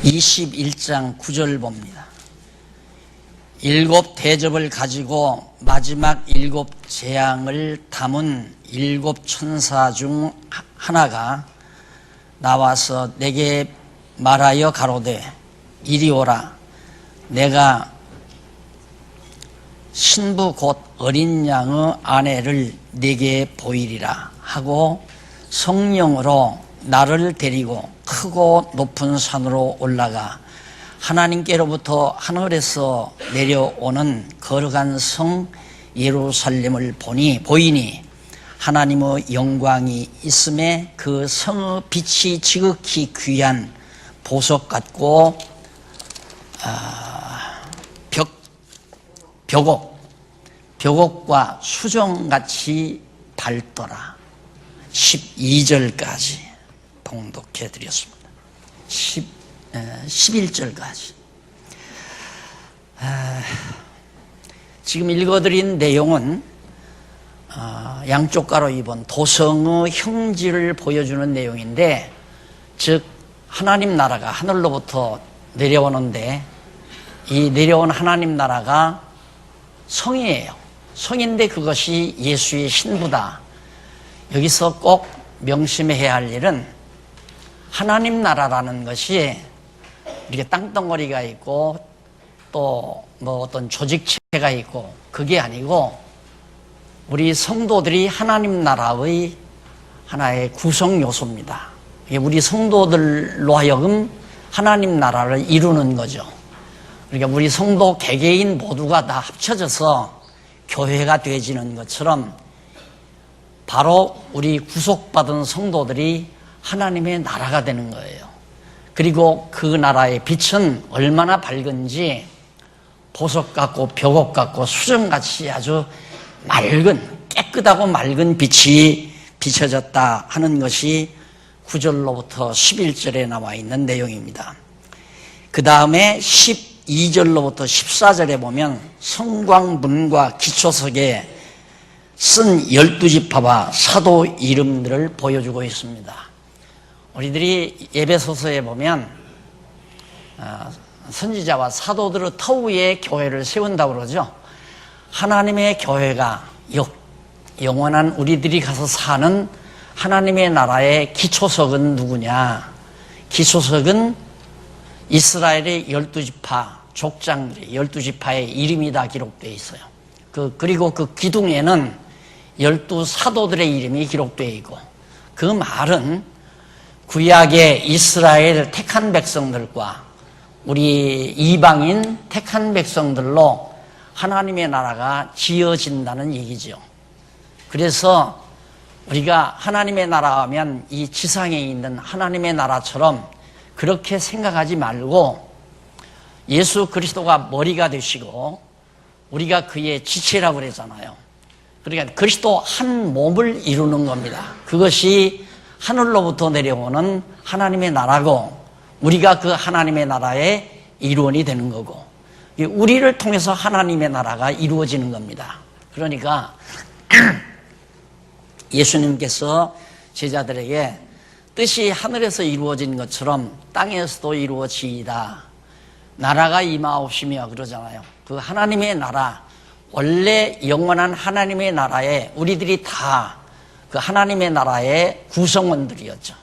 21장 9절 봅니다. 일곱 대접을 가지고 마지막 일곱 재앙을 담은 일곱 천사 중 하나가 나와서 내게 말하여 가로되 이리 오라. 내가 신부 곧 어린 양의 아내를 네게 보이리라 하고 성령으로 나를 데리고 크고 높은 산으로 올라가 하나님께로부터 하늘에서 내려오는 거룩한 성 예루살렘을 보이니 하나님의 영광이 있음에 그 성의 빛이 지극히 귀한 보석 같고 벽옥과 수정같이 밝더라. 12절까지 봉독해 드렸습니다. 11절까지. 지금 읽어드린 내용은 양쪽 가로 입은 도성의 형질을 보여주는 내용인데, 즉 하나님 나라가 하늘로부터 내려오는데 이 내려온 하나님 나라가 성이에요. 성인데 그것이 예수의 신부다. 여기서 꼭 명심해야 할 일은 하나님 나라라는 것이 이렇게 땅덩어리가 있고 또 뭐 어떤 조직체가 있고 그게 아니고 우리 성도들이 하나님 나라의 하나의 구성 요소입니다. 우리 성도들로 하여금 하나님 나라를 이루는 거죠. 그러니까 우리 성도 개개인 모두가 다 합쳐져서 교회가 되어지는 것처럼 바로 우리 구속받은 성도들이 하나님의 나라가 되는 거예요. 그리고 그 나라의 빛은 얼마나 밝은지 보석 같고 벽옥 같고 수정같이 아주 맑은, 깨끗하고 맑은 빛이 비춰졌다 하는 것이 9절로부터 11절에 나와 있는 내용입니다. 그 다음에 12절로부터 14절에 보면 성광문과 기초석에 쓴 12지파와 사도 이름들을 보여주고 있습니다. 우리들이 예배소서에 보면 선지자와 사도들의 터 위에 교회를 세운다고 그러죠. 하나님의 교회가 영원한 우리들이 가서 사는 하나님의 나라의 기초석은 누구냐? 기초석은 이스라엘의 12지파 족장들의 12지파의 이름이 다 기록되어 있어요. 그리고 그 기둥에는 12사도들의 이름이 기록되어 있고, 그 말은 구약의 이스라엘 택한 백성들과 우리 이방인 택한 백성들로 하나님의 나라가 지어진다는 얘기죠. 그래서 우리가 하나님의 나라 하면 이 지상에 있는 하나님의 나라처럼 그렇게 생각하지 말고 예수 그리스도가 머리가 되시고 우리가 그의 지체라고 그러잖아요. 그러니까 그리스도 한 몸을 이루는 겁니다. 그것이 하늘로부터 내려오는 하나님의 나라고 우리가 그 하나님의 나라의 일원이 되는 거고 우리를 통해서 하나님의 나라가 이루어지는 겁니다. 그러니까 예수님께서 제자들에게 뜻이 하늘에서 이루어진 것처럼 땅에서도 이루어지이다. 나라가 임하옵시며 그러잖아요. 그 하나님의 나라, 원래 영원한 하나님의 나라에 우리들이 다 그 하나님의 나라의 구성원들이었죠.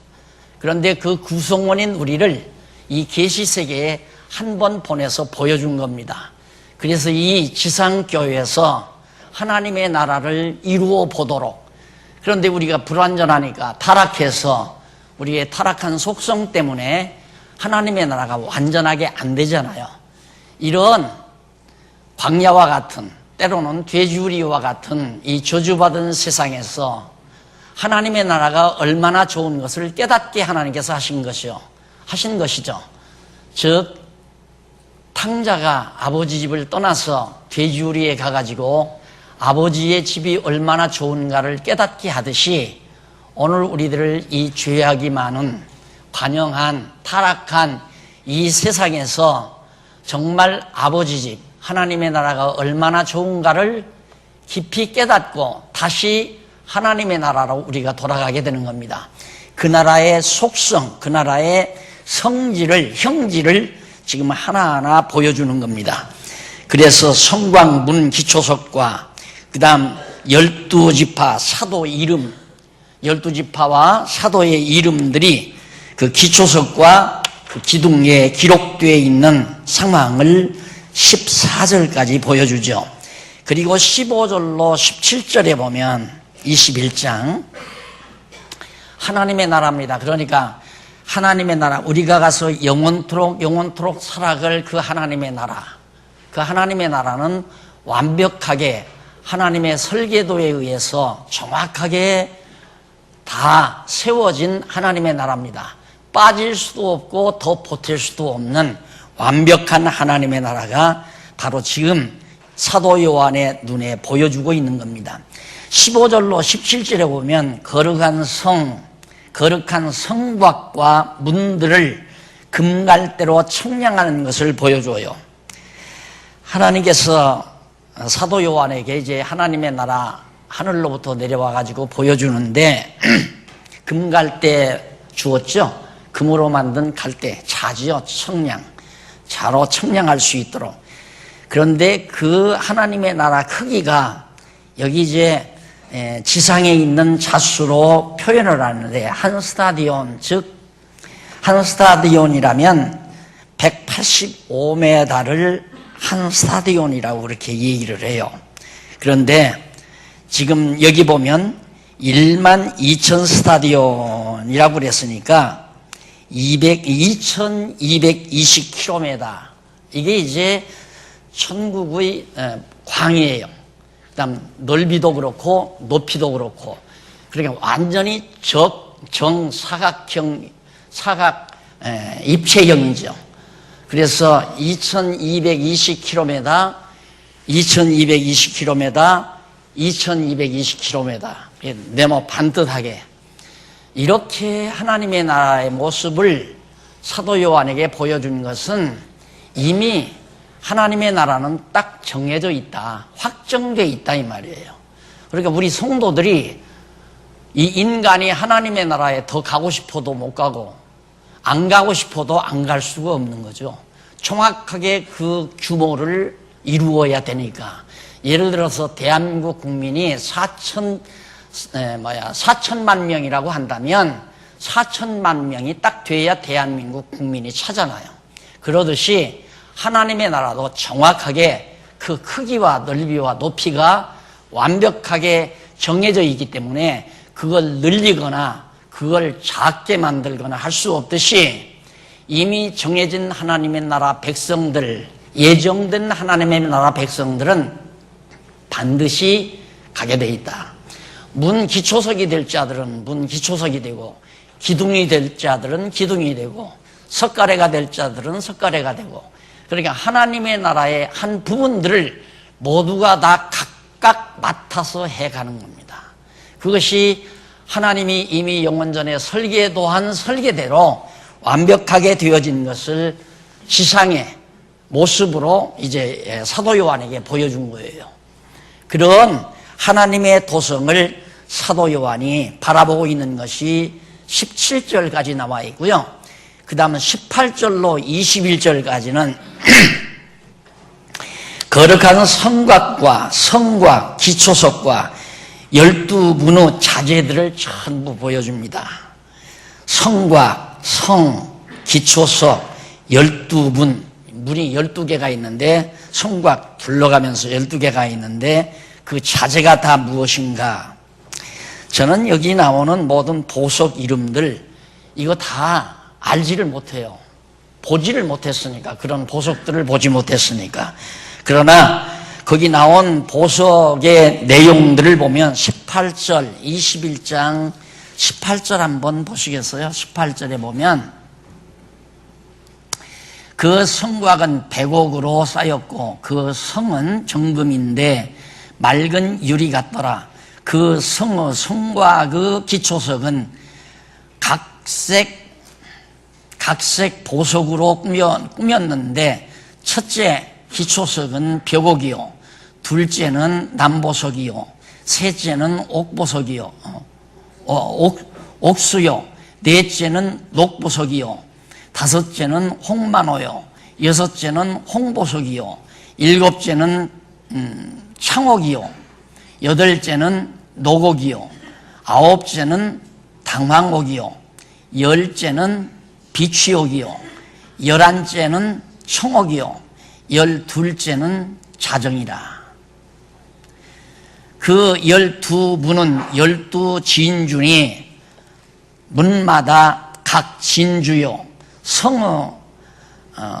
그런데 그 구성원인 우리를 이 계시세계에 한 번 보내서 보여준 겁니다. 그래서 이 지상교회에서 하나님의 나라를 이루어 보도록, 그런데 우리가 불완전하니까 타락해서 우리의 타락한 속성 때문에 하나님의 나라가 완전하게 안 되잖아요. 이런 광야와 같은, 때로는 돼지우리와 같은 이 저주받은 세상에서 하나님의 나라가 얼마나 좋은 것을 깨닫게 하나님께서 하신 것이죠. 즉 탕자가 아버지 집을 떠나서 돼지우리에 가가지고 아버지의 집이 얼마나 좋은가를 깨닫게 하듯이 오늘 우리들을 이 죄악이 많은 관영한 타락한 이 세상에서 정말 아버지 집 하나님의 나라가 얼마나 좋은가를 깊이 깨닫고 다시 하나님의 나라로 우리가 돌아가게 되는 겁니다. 그 나라의 속성, 그 나라의 성질을, 형질을 지금 하나하나 보여주는 겁니다. 그래서 성곽문 기초석과 그 다음 12지파 사도 이름, 12지파와 사도의 이름들이 그 기초석과 그 기둥에 기록되어 있는 상황을 14절까지 보여주죠. 그리고 15절로 17절에 보면 21장 하나님의 나라입니다. 그러니까 하나님의 나라, 우리가 가서 영원토록 살아갈 그 하나님의 나라, 그 하나님의 나라는 완벽하게 하나님의 설계도에 의해서 정확하게 다 세워진 하나님의 나라입니다. 빠질 수도 없고 더 보탤 수도 없는 완벽한 하나님의 나라가 바로 지금 사도 요한의 눈에 보여주고 있는 겁니다. 15절로 17절에 보면 거룩한 성곽과 문들을 금갈대로 청량하는 것을 보여줘요. 하나님께서 사도 요한에게 이제 하나님의 나라 하늘로부터 내려와 가지고 보여주는데 금갈대 주었죠. 금으로 만든 갈대, 자지요, 청량, 자로 청량할 수 있도록. 그런데 그 하나님의 나라 크기가 여기 이제 지상에 있는 자수로 표현을 하는데 한 스타디온, 즉 한 스타디온이라면 185m를 한 스타디온이라고 그렇게 얘기를 해요. 그런데 지금 여기 보면 12,000 스타디온이라고 그랬으니까 2220km, 이게 이제 천국의 광이에요. 그다음 넓이도 그렇고 높이도 그렇고, 그러니까 완전히 정사각 입체형이죠. 그래서 2220km, 2220km, 2220km, 네모 반듯하게 이렇게 하나님의 나라의 모습을 사도 요한에게 보여준 것은 이미 하나님의 나라는 딱 정해져 있다, 확정되어 있다 이 말이에요. 그러니까 우리 성도들이 이 인간이 하나님의 나라에 더 가고 싶어도 못 가고 안 가고 싶어도 안 갈 수가 없는 거죠. 정확하게 그 규모를 이루어야 되니까. 예를 들어서 대한민국 국민이 4천만 명이라고 한다면 4천만 명이 딱 돼야 대한민국 국민이 차잖아요. 그러듯이 하나님의 나라도 정확하게 그 크기와 넓이와 높이가 완벽하게 정해져 있기 때문에 그걸 늘리거나 그걸 작게 만들거나 할 수 없듯이 이미 정해진 하나님의 나라 백성들, 예정된 하나님의 나라 백성들은 반드시 가게 돼 있다. 문 기초석이 될 자들은 문 기초석이 되고, 기둥이 될 자들은 기둥이 되고, 석가래가 될 자들은 석가래가 되고, 그러니까 하나님의 나라의 한 부분들을 모두가 다 각각 맡아서 해가는 겁니다. 그것이 하나님이 이미 영원전에 설계도한 설계대로 완벽하게 되어진 것을 지상의 모습으로 이제 사도 요한에게 보여준 거예요. 그런 하나님의 도성을 사도 요한이 바라보고 있는 것이 17절까지 나와 있고요. 그 다음은 18절로 21절까지는 거룩한 성곽과 성곽, 기초석과 12문의 자재들을 전부 보여줍니다. 성곽, 성, 기초석, 12문, 문이 12개가 있는데 성곽 둘러가면서 12개가 있는데 그 자재가 다 무엇인가? 저는 여기 나오는 모든 보석 이름들 이거 다 알지를 못해요. 보지를 못했으니까, 그런 보석들을 보지 못했으니까. 그러나 거기 나온 보석의 내용들을 보면 18절, 21장 18절 한번 보시겠어요? 18절에 보면 그 성곽은 백옥으로 쌓였고 그 성은 정금인데 맑은 유리 같더라. 그 성곽의 기초석은 각색 보석으로 꾸몄는데 첫째 기초석은 벽옥이요, 둘째는 남보석이요, 셋째는 옥보석이요, 옥수요, 넷째는 녹보석이요, 다섯째는 홍만호요, 여섯째는 홍보석이요, 일곱째는 창옥이요, 여덟째는 노곡이요, 아홉째는 당황옥이요, 열째는 비취옥이요, 열한째는 청옥이요, 열둘째는 자정이라. 그 12문은 12진준이 문마다 각 진주요,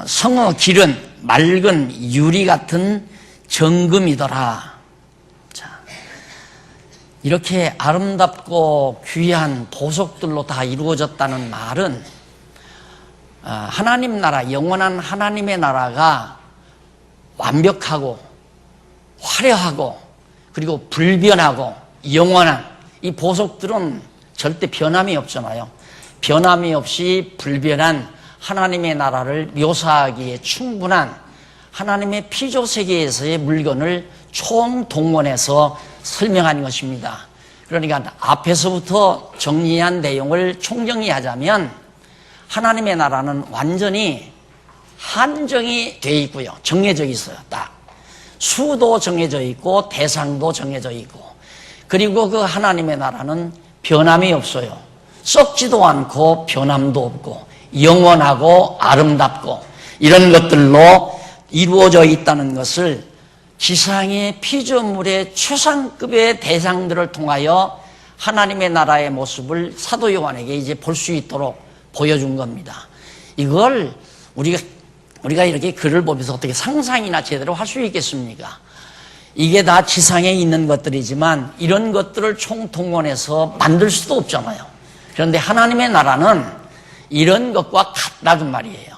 성의 길은 맑은 유리 같은 정금이더라. 자, 이렇게 아름답고 귀한 보석들로 다 이루어졌다는 말은 하나님 나라, 영원한 하나님의 나라가 완벽하고 화려하고 그리고 불변하고 영원한 이 보석들은 절대 변함이 없잖아요. 변함이 없이 불변한 하나님의 나라를 묘사하기에 충분한 하나님의 피조세계에서의 물건을 총동원해서 설명한 것입니다. 그러니까 앞에서부터 정리한 내용을 총정리하자면 하나님의 나라는 완전히 한정이 돼 있고요. 정해져 있어요. 딱. 수도 정해져 있고 대상도 정해져 있고, 그리고 그 하나님의 나라는 변함이 없어요. 썩지도 않고 변함도 없고 영원하고 아름답고 이런 것들로 이루어져 있다는 것을 지상의 피조물의 최상급의 대상들을 통하여 하나님의 나라의 모습을 사도 요한에게 이제 볼 수 있도록 보여준 겁니다. 이걸 우리가 이렇게 글을 보면서 어떻게 상상이나 제대로 할 수 있겠습니까? 이게 다 지상에 있는 것들이지만 이런 것들을 총동원해서 만들 수도 없잖아요. 그런데 하나님의 나라는 이런 것과 같다는 말이에요.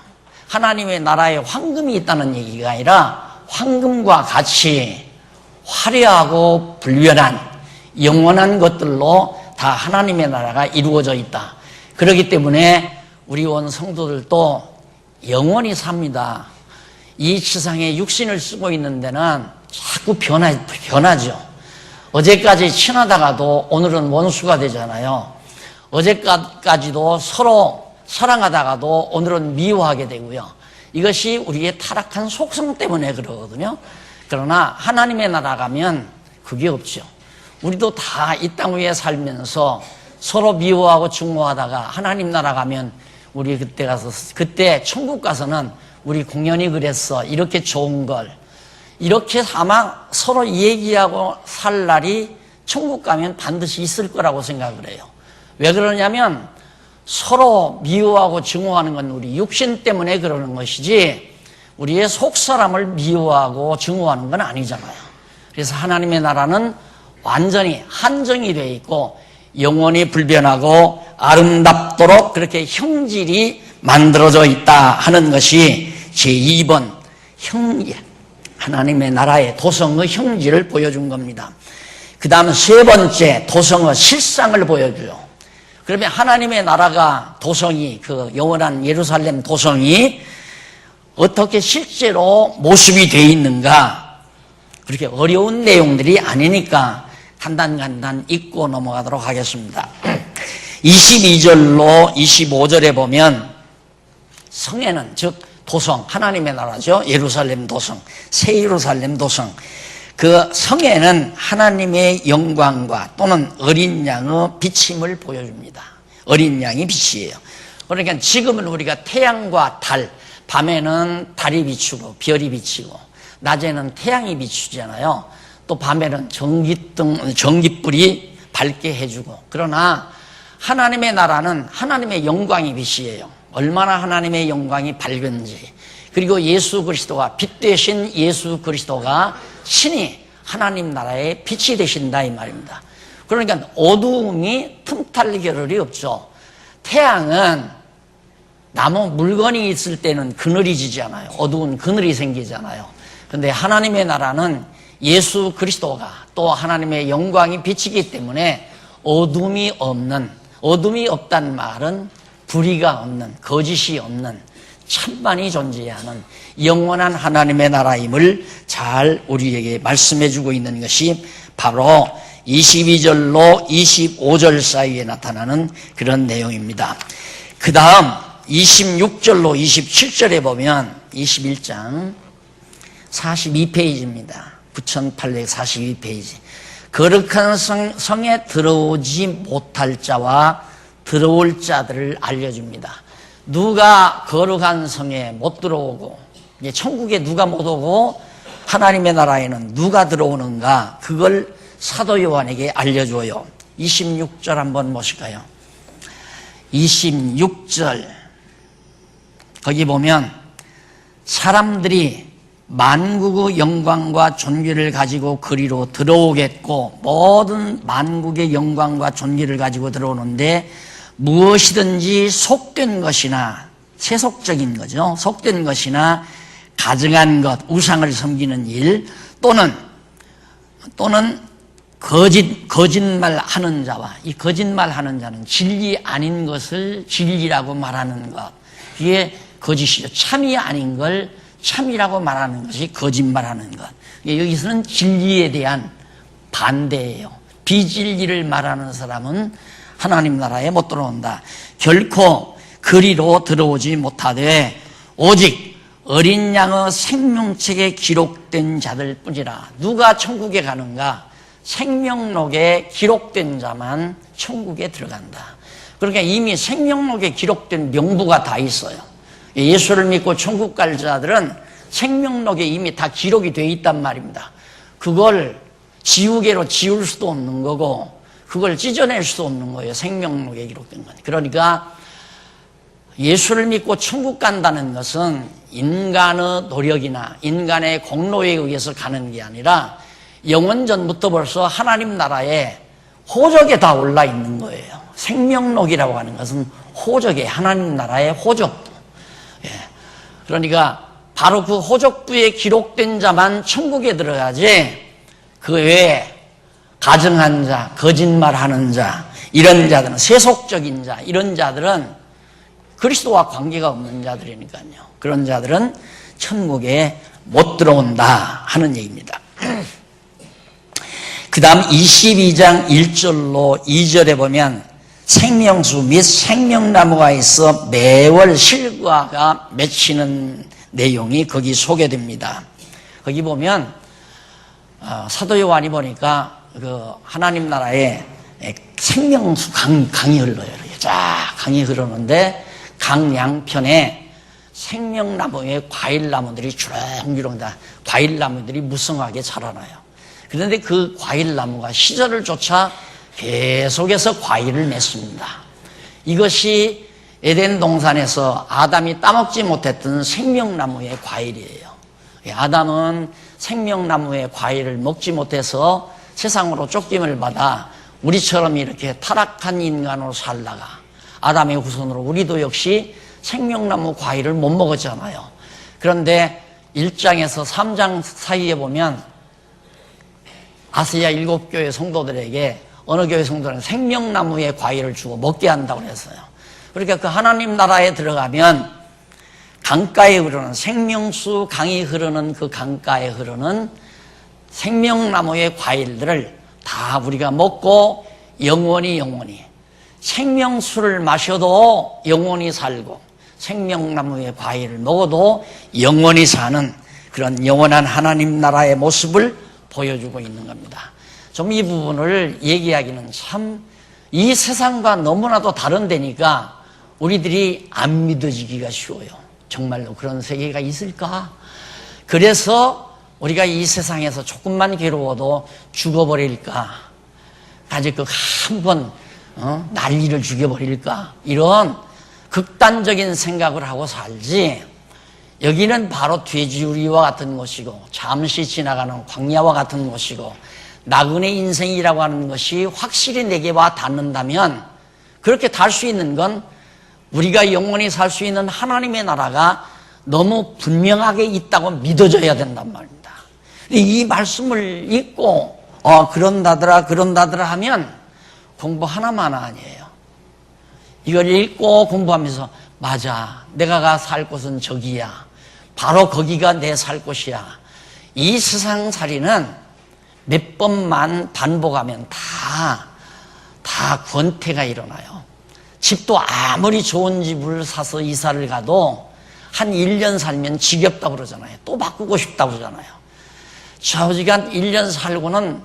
하나님의 나라에 황금이 있다는 얘기가 아니라 황금과 같이 화려하고 불변한 영원한 것들로 다 하나님의 나라가 이루어져 있다. 그렇기 때문에 우리 온 성도들도 영원히 삽니다. 이 지상에 육신을 쓰고 있는 데는 자꾸 변하죠. 어제까지 친하다가도 오늘은 원수가 되잖아요. 어제까지도 서로 사랑하다가도 오늘은 미워하게 되고요. 이것이 우리의 타락한 속성 때문에 그러거든요. 그러나 하나님의 나라 가면 그게 없죠. 우리도 다 이 땅 위에 살면서 서로 미워하고 증오하다가 하나님 나라 가면 우리 그때 천국 가서는 우리 공연히 그랬어, 이렇게 좋은 걸, 이렇게 아마 서로 얘기하고 살 날이 천국 가면 반드시 있을 거라고 생각을 해요. 왜 그러냐면 서로 미워하고 증오하는 건 우리 육신 때문에 그러는 것이지 우리의 속사람을 미워하고 증오하는 건 아니잖아요. 그래서 하나님의 나라는 완전히 한정이 되어 있고 영원히 불변하고 아름답도록 그렇게 형질이 만들어져 있다 하는 것이 제2번 하나님의 나라의 도성의 형질을 보여준 겁니다. 그 다음 세 번째 도성의 실상을 보여줘요. 그러면 하나님의 나라가 도성이, 그 영원한 예루살렘 도성이 어떻게 실제로 모습이 되어 있는가, 그렇게 어려운 내용들이 아니니까 간단간단 읽고 넘어가도록 하겠습니다. 22절로 25절에 보면 성에는, 즉 도성, 하나님의 나라죠. 예루살렘 도성, 새 예루살렘 도성. 그 성에는 하나님의 영광과 또는 어린 양의 비침을 보여줍니다. 어린 양이 빛이에요. 그러니까 지금은 우리가 태양과 달, 밤에는 달이 비추고 별이 비치고 낮에는 태양이 비추잖아요. 또 밤에는 전깃불이 밝게 해주고. 그러나 하나님의 나라는 하나님의 영광이 빛이에요. 얼마나 하나님의 영광이 밝은지. 그리고 예수 그리스도가, 빛 되신 예수 그리스도가 신이 하나님 나라의 빛이 되신다 이 말입니다. 그러니까 어두움이 틈탈 겨를이 없죠. 태양은 나무 물건이 있을 때는 그늘이 지잖아요. 어두운 그늘이 생기잖아요. 그런데 하나님의 나라는 예수 그리스도가 또 하나님의 영광이 비치기 때문에 어둠이 없는, 어둠이 없다는 말은 불의가 없는, 거짓이 없는, 참만이 존재하는 영원한 하나님의 나라임을 잘 우리에게 말씀해주고 있는 것이 바로 22절로 25절 사이에 나타나는 그런 내용입니다. 그 다음 26절로 27절에 보면 21장 42페이지입니다. 9842페이지. 거룩한 성에 들어오지 못할 자와 들어올 자들을 알려줍니다. 누가 거룩한 성에 못 들어오고 천국에 누가 못 오고 하나님의 나라에는 누가 들어오는가, 그걸 사도 요한에게 알려줘요. 26절 한번 보실까요? 26절 거기 보면 사람들이 만국의 영광과 존귀를 가지고 그리로 들어오겠고, 모든 만국의 영광과 존귀를 가지고 들어오는데 무엇이든지 속된 것이나, 세속적인 거죠, 속된 것이나 가증한 것, 우상을 섬기는 일, 또는 거짓말 하는 자와, 이 거짓말 하는 자는 진리 아닌 것을 진리라고 말하는 것, 이게 거짓이죠. 참이 아닌 걸 참이라고 말하는 것이 거짓말하는 것. 여기서는 진리에 대한 반대예요. 비진리를 말하는 사람은 하나님 나라에 못 들어온다. 결코 그리로 들어오지 못하되 오직 어린 양의 생명책에 기록된 자들 뿐이라. 누가 천국에 가는가? 생명록에 기록된 자만 천국에 들어간다. 그러니까 이미 생명록에 기록된 명부가 다 있어요. 예수를 믿고 천국 갈 자들은 생명록에 이미 다 기록이 되어 있단 말입니다. 그걸 지우개로 지울 수도 없는 거고 그걸 찢어낼 수도 없는 거예요. 생명록에 기록된 건. 그러니까 예수를 믿고 천국 간다는 것은 인간의 노력이나 인간의 공로에 의해서 가는 게 아니라 영원전부터 벌써 하나님 나라에 호적에 다 올라 있는 거예요. 생명록이라고 하는 것은 호적에, 하나님 나라의 호적부. 그러니까 바로 그 호적부에 기록된 자만 천국에 들어가지, 그 외에 가증한 자, 거짓말하는 자, 이런 자들은, 세속적인 자, 이런 자들은 그리스도와 관계가 없는 자들이니까요. 그런 자들은 천국에 못 들어온다 하는 얘기입니다. 그 다음 22장 1절로 2절에 보면 생명수 및 생명나무가 있어 매월 실과가 맺히는 내용이 거기 소개됩니다. 거기 보면 사도 요한이 보니까 그 하나님 나라에 생명수 강이 흘러요. 이렇게 쫙 강이 흐르는데 강 양편에 생명나무의 과일나무들이 주렁주렁 다 과일나무들이 무성하게 자라나요. 그런데 그 과일나무가 시절을 쫓아 계속해서 과일을 맺습니다. 이것이 에덴 동산에서 아담이 따먹지 못했던 생명나무의 과일이에요. 아담은 생명나무의 과일을 먹지 못해서 세상으로 쫓김을 받아 우리처럼 이렇게 타락한 인간으로 살다가 아담의 후손으로 우리도 역시 생명나무 과일을 못 먹었잖아요. 그런데 1장에서 3장 사이에 보면 아시아 7교회 성도들에게 어느 교회 성도는 생명나무의 과일을 주고 먹게 한다고 했어요. 그러니까 그 하나님 나라에 들어가면 강가에 흐르는, 생명수 강이 흐르는 그 강가에 흐르는 생명나무의 과일들을 다 우리가 먹고 영원히 생명수를 마셔도 영원히 살고 생명나무의 과일을 먹어도 영원히 사는 그런 영원한 하나님 나라의 모습을 보여주고 있는 겁니다. 좀 이 부분을 얘기하기는 참 이 세상과 너무나도 다른 데니까 우리들이 안 믿어지기가 쉬워요. 정말로 그런 세계가 있을까? 그래서 우리가 이 세상에서 조금만 괴로워도 죽어버릴까? 가지고 한번 난리를 죽여버릴까? 이런 극단적인 생각을 하고 살지, 여기는 바로 돼지우리와 같은 곳이고 잠시 지나가는 광야와 같은 곳이고 나그네 인생이라고 하는 것이 확실히 내게 와 닿는다면, 그렇게 달 수 있는 건 우리가 영원히 살 수 있는 하나님의 나라가 너무 분명하게 있다고 믿어져야 된단 말입니다. 이 말씀을 읽고 그런다더라 하면 공부 하나만 아니에요. 이걸 읽고 공부하면서 맞아, 내가 살 곳은 저기야, 바로 거기가 내 살 곳이야. 이 세상살이는 몇 번만 반복하면 다 권태가 일어나요. 집도 아무리 좋은 집을 사서 이사를 가도 한 1년 살면 지겹다고 그러잖아요. 또 바꾸고 싶다고 그러잖아요. 좌우지간 1년 살고는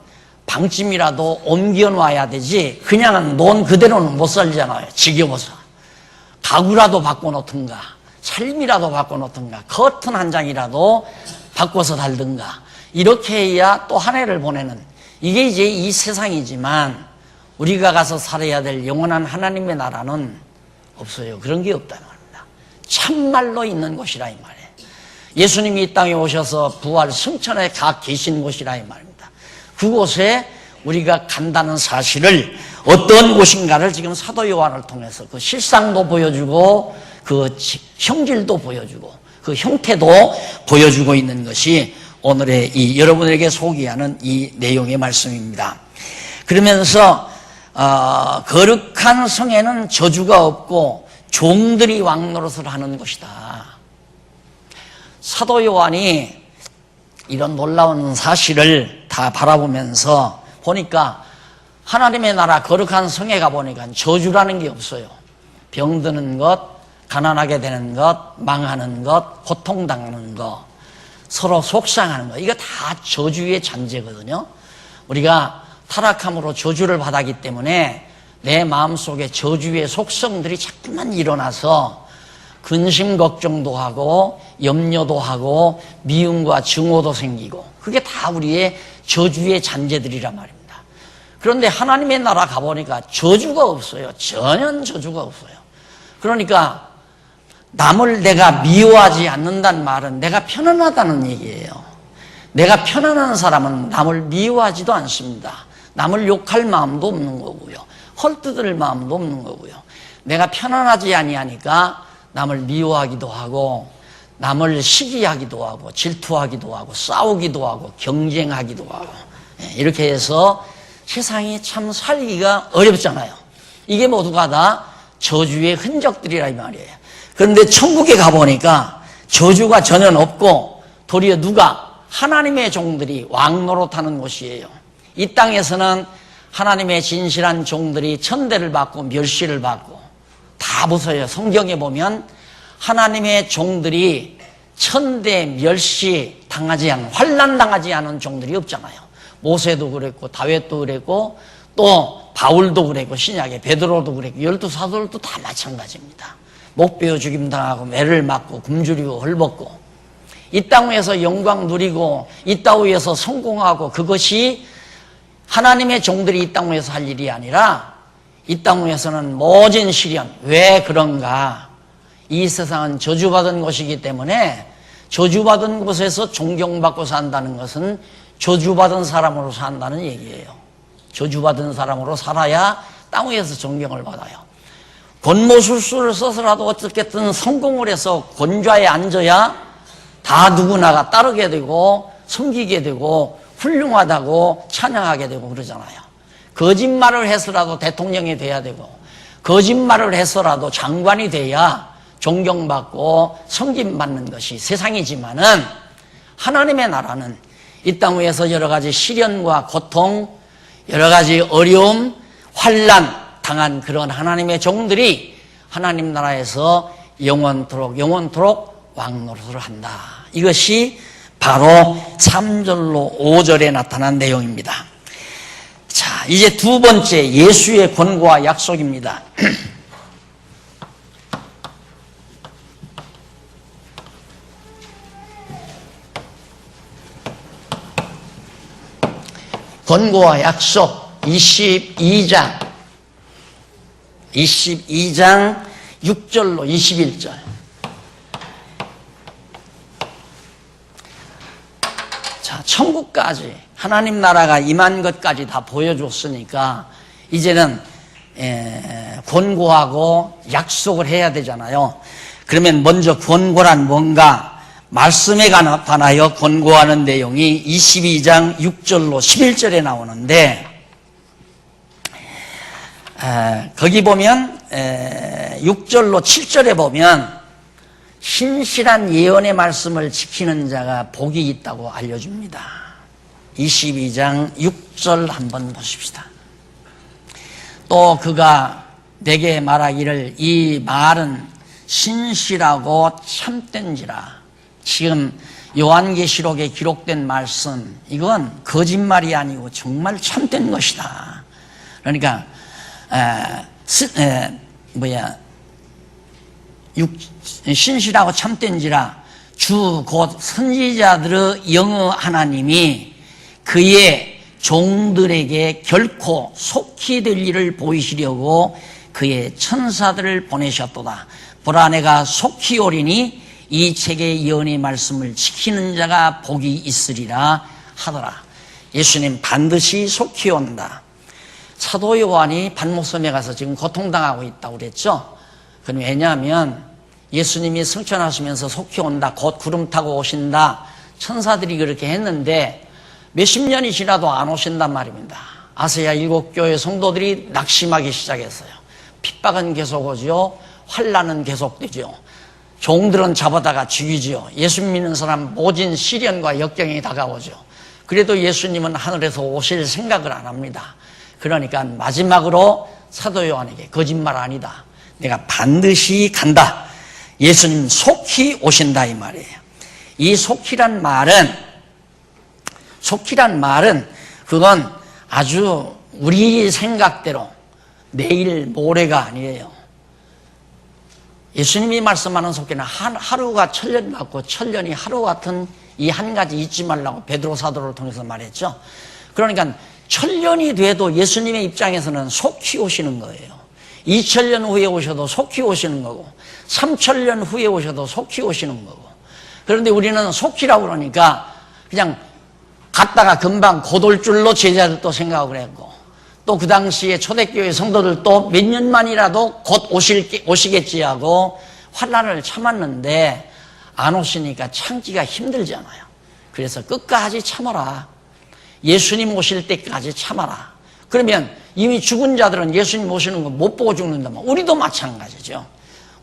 방짐이라도 옮겨놔야 되지 그냥 논 그대로는 못 살잖아요. 지겨워서. 가구라도 바꿔놓든가 삶이라도 바꿔놓든가 커튼 한 장이라도 바꿔서 달든가 이렇게 해야 또 한 해를 보내는 이게 이제 이 세상이지만 우리가 가서 살아야 될 영원한 하나님의 나라는 없어요. 그런 게 없다는 겁니다. 참말로 있는 곳이라 이 말이에요. 예수님이 이 땅에 오셔서 부활 승천에 가 계신 곳이라 이 말입니다. 그곳에 우리가 간다는 사실을 어떤 곳인가를 지금 사도 요한을 통해서 그 실상도 보여주고 그 형질도 보여주고 그 형태도 보여주고 있는 것이 오늘의 이 여러분에게 소개하는 이 내용의 말씀입니다. 그러면서 거룩한 성에는 저주가 없고 종들이 왕노릇을 하는 것이다. 사도 요한이 이런 놀라운 사실을 다 바라보면서 보니까 하나님의 나라 거룩한 성에 가보니까 저주라는 게 없어요. 병드는 것, 가난하게 되는 것, 망하는 것, 고통당하는 것, 서로 속상하는 것, 이거 다 저주의 잔재거든요. 우리가 타락함으로 저주를 받았기 때문에 내 마음속에 저주의 속성들이 자꾸만 일어나서 근심 걱정도 하고 염려도 하고 미움과 증오도 생기고 그게 다 우리의 저주의 잔재들이란 말입니다. 그런데 하나님의 나라 가보니까 저주가 없어요. 전혀 저주가 없어요. 그러니까 남을 내가 미워하지 않는다는 말은 내가 편안하다는 얘기예요. 내가 편안한 사람은 남을 미워하지도 않습니다. 남을 욕할 마음도 없는 거고요. 헐뜯을 마음도 없는 거고요. 내가 편안하지 아니하니까 남을 미워하기도 하고 남을 시기하기도 하고 질투하기도 하고 싸우기도 하고 경쟁하기도 하고 이렇게 해서 세상이 참 살기가 어렵잖아요. 이게 모두가 다 저주의 흔적들이라 이 말이에요. 그런데 천국에 가보니까 저주가 전혀 없고 도리어 누가 하나님의 종들이 왕노릇하는 곳이에요. 이 땅에서는 하나님의 진실한 종들이 천대를 받고 멸시를 받고 다 보세요. 성경에 보면 하나님의 종들이 천대 멸시 당하지 않은 환난 당하지 않은 종들이 없잖아요. 모세도 그랬고 다윗도 그랬고 또 바울도 그랬고 신약에 베드로도 그랬고 12사도들도 다 마찬가지입니다. 목베어 죽임당하고 매를 맞고 굶주리고 헐벗고 이 땅 위에서 영광 누리고 이 땅 위에서 성공하고 그것이 하나님의 종들이 이 땅 위에서 할 일이 아니라 이 땅 위에서는 모진 시련. 왜 그런가? 이 세상은 저주받은 곳이기 때문에 저주받은 곳에서 존경받고 산다는 것은 저주받은 사람으로 산다는 얘기예요. 저주받은 사람으로 살아야 땅 위에서 존경을 받아요. 권모술수를 써서라도 어떻게든 성공을 해서 권좌에 앉아야 다 누구나가 따르게 되고 섬기게 되고 훌륭하다고 찬양하게 되고 그러잖아요. 거짓말을 해서라도 대통령이 돼야 되고 거짓말을 해서라도 장관이 돼야 존경받고 섬김받는 것이 세상이지만은 하나님의 나라는 이 땅 위에서 여러 가지 시련과 고통, 여러 가지 어려움, 환난 당한 그런 하나님의 종들이 하나님 나라에서 영원토록 왕노릇을 한다. 이것이 바로 3절로 5절에 나타난 내용입니다. 자, 이제 두 번째 예수의 권고와 약속입니다. 권고와 약속 22장 6절로 21절. 자, 천국까지 하나님 나라가 임한 것까지 다 보여줬으니까 이제는 권고하고 약속을 해야 되잖아요. 그러면 먼저 권고란 뭔가? 말씀에 관하여 권고하는 내용이 22장 6절로 11절에 나오는데 거기 보면 6절로 7절에 보면 신실한 예언의 말씀을 지키는 자가 복이 있다고 알려줍니다. 22장 6절 한번 보십시다. 또 그가 내게 말하기를 이 말은 신실하고 참된지라. 지금 요한계시록에 기록된 말씀, 이건 거짓말이 아니고 정말 참된 것이다. 그러니까 신실하고 참된지라. 주 곧 선지자들의 영어 하나님이 그의 종들에게 결코 속히 될 일을 보이시려고 그의 천사들을 보내셨도다. 보라, 내가 속히 오리니 이 책의 예언의 말씀을 지키는 자가 복이 있으리라 하더라. 예수님 반드시 속히 온다. 사도 요한이 반모섬에 가서 지금 고통당하고 있다고 그랬죠. 그건 왜냐하면 예수님이 승천하시면서 속히 온다, 곧 구름 타고 오신다, 천사들이 그렇게 했는데 몇십 년이 지나도 안 오신단 말입니다. 아시아 7교회 성도들이 낙심하기 시작했어요. 핍박은 계속 오죠. 환난은 계속되죠. 종들은 잡아다가 죽이죠. 예수 믿는 사람 모진 시련과 역경이 다가오죠. 그래도 예수님은 하늘에서 오실 생각을 안 합니다. 그러니까 마지막으로 사도 요한에게 거짓말 아니다, 내가 반드시 간다, 예수님 속히 오신다, 이 말이에요. 이 속히란 말은 그건 아주 우리 생각대로 내일 모레가 아니에요. 예수님이 말씀하는 속히는 하루가 천년 같고 천년이 하루 같은 이 한 가지 잊지 말라고 베드로 사도를 통해서 말했죠. 그러니까 천년이 돼도 예수님의 입장에서는 속히 오시는 거예요. 2000년 후에 오셔도 속히 오시는 거고 3000년 후에 오셔도 속히 오시는 거고. 그런데 우리는 속히라고 그러니까 그냥 갔다가 금방 곧 올 줄로 제자들도 생각을 했고, 또 그 당시에 초대교회 성도들도 몇 년만이라도 곧 오시겠지 하고 환난을 참았는데 안 오시니까 참기가 힘들잖아요. 그래서 끝까지 참아라. 예수님 오실 때까지 참아라. 그러면 이미 죽은 자들은 예수님 오시는 거 못 보고 죽는다면 우리도 마찬가지죠.